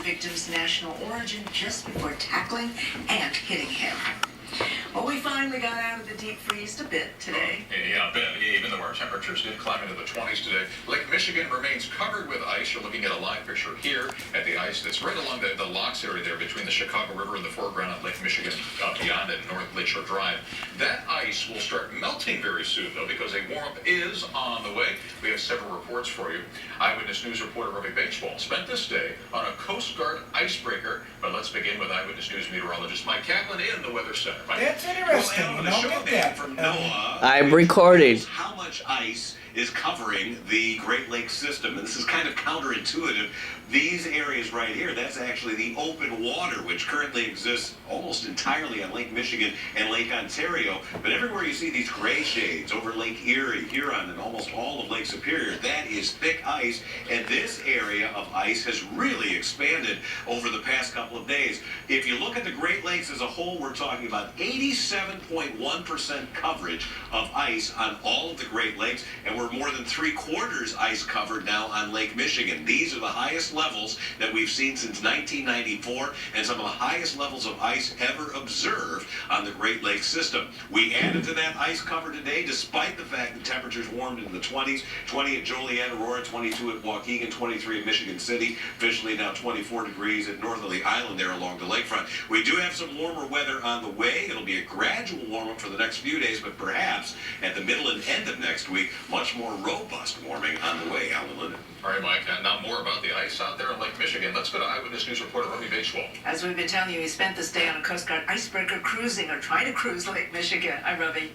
victim's national origin just before tackling and hitting him. Well, we finally got out of the deep freeze a bit today. Yeah, a bit, even though our temperatures did climb into the 20s today. Lake Michigan remains covered with ice. You're looking at a live picture here at the ice that's right along the locks area there between the Chicago River and the foreground of Lake Michigan beyond it, North Lakeshore Drive. That ice will start melting very soon, though, because a warm-up is on the way. We have several reports for you. Eyewitness News reporter Robbie Baseball spent this day on a Coast Guard icebreaker. But let's begin with Eyewitness News meteorologist Mike Kaplan in the Weather Center. Mike. That's interesting. Well, You don't get that. from NOAA. I'm recording. How much ice is covering the Great Lakes system? And this is kind of counterintuitive. These areas right here, that's actually the open water, which currently exists almost entirely on Lake Michigan and Lake Ontario. But everywhere you see these gray shades over Lake Erie, Huron, and almost all of Lake Superior, that is thick ice. And this area of ice has really expanded over the past couple of days. If you look at the Great Lakes as a whole, we're talking about 87.1% coverage of ice on all of the Great Lakes, and we're more than 3/4 ice covered now on Lake Michigan. These are the highest levels that we've seen since 1994, and some of the highest levels of ice ever observed on the Great Lakes system. We added to that ice cover today, despite the fact that temperatures warmed into the 20s, 20 at Joliet, Aurora, 22 at Waukegan, 23 at Michigan City, officially now 24 degrees at Northerly Island there along the lakefront. We do have some warmer weather on the way. It'll be a gradual warm-up for the next few days, but perhaps at the middle and end of next week, much more robust warming on the way. Alan Linden. All right, Mike, now more about the ice out there in Lake Michigan. Let's go to Eyewitness News reporter Robbie Baseball. As we've been telling you, he spent this day on a Coast Guard icebreaker cruising or trying to cruise Lake Michigan. Hi, Robbie.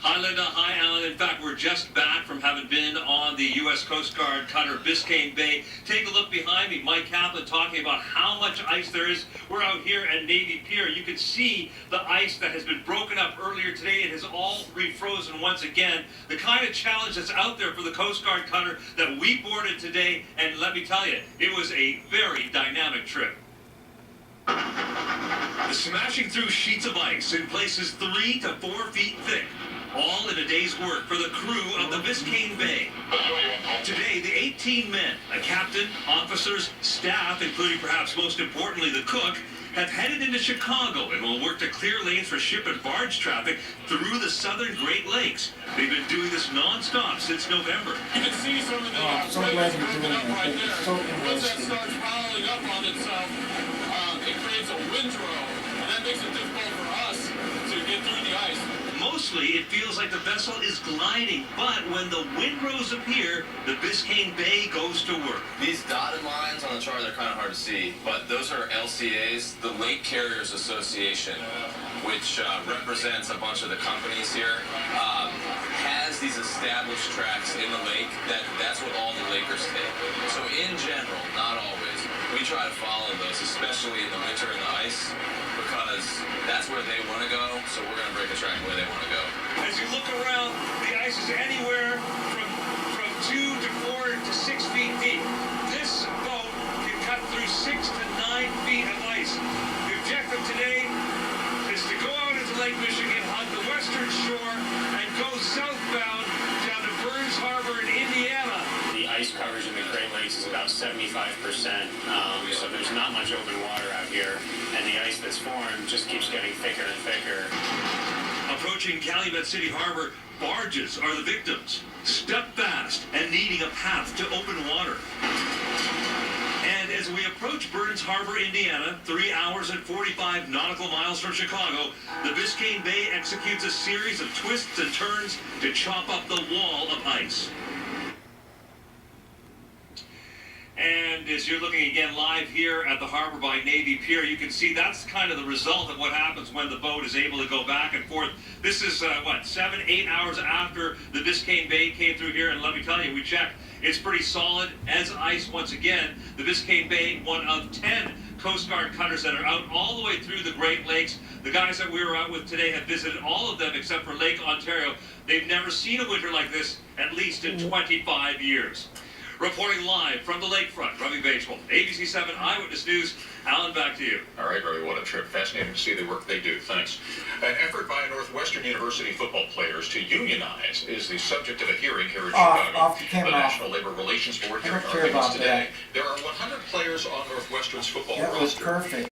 Hi, Linda. Hi, Alan. In fact, we're just back from having been on the U.S. Coast Guard cutter Biscayne Bay. Take a look behind me. Mike Kaplan talking about how much ice there is. We're out here at Navy Pier. You can see the ice that has been broken up earlier today. It has all refrozen once again. The kind of challenge that's out there for the Coast Guard cutter that we boarded today. And let me tell you, it was a very dynamic trip. Smashing through sheets of ice in places 3 to 4 feet thick. All in a day's work for the crew of the Biscayne Bay. Today, the 18 men, a captain, officers, staff, including perhaps most importantly the cook, have headed into Chicago and will work to clear lanes for ship and barge traffic through the southern Great Lakes. They've been doing this non-stop since November. You can see some of the I'm so glad you're doing that. Right there. So once that starts piling up on itself, it creates a windrow, and that makes it difficult for us to get through the ice. Mostly, it feels like the vessel is gliding, but when the windrows appear, the Biscayne Bay goes to work. These dotted lines on the chart, they're kind of hard to see, but those are LCAs, the Lake Carriers Association, which represents a bunch of the companies here, has these established tracks in the lake that's what all the lakers take. So in general, not always, we try to follow those, especially in the winter and the ice, because that's where they want to go, so we're going to break a track where they want to go. As you look around, the ice is anywhere from 2 to 4 to 6 feet deep. This boat can cut through 6 to 9 feet of ice. The objective today is to go out into Lake Michigan, hug the western shore, and go southbound down to Burns Harbor in Indiana. The ice coverage in the Great Lakes is about 75%, so there's not much open water out here, and the ice that's formed just keeps getting thicker and thicker. Approaching Calumet City Harbor, barges are the victims, stuck fast and needing a path to open water. And as we approach Burns Harbor, Indiana, 3 hours and 45 nautical miles from Chicago, the Biscayne Bay executes a series of twists and turns to chop up the wall of ice. And as you're looking again live here at the harbor by Navy Pier, you can see that's kind of the result of what happens when the boat is able to go back and forth. This is, 7, 8 hours after the Biscayne Bay came through here, and let me tell you, we checked. It's pretty solid as ice once again. The Biscayne Bay, one of 10 Coast Guard cutters that are out all the way through the Great Lakes. The guys that we were out with today have visited all of them except for Lake Ontario. They've never seen a winter like this, at least in 25 years. Reporting live from the lakefront, Robbie Bateswell, ABC 7 Eyewitness News. Alan, back to you. All right, Robbie, what a trip. Fascinating to see the work they do. Thanks. An effort by Northwestern University football players to unionize is the subject of a hearing here in Chicago. Off the camera. The National Labor Relations Board I hearing don't care arguments about today. that. There are 100 players on Northwestern's football That was roster. perfect.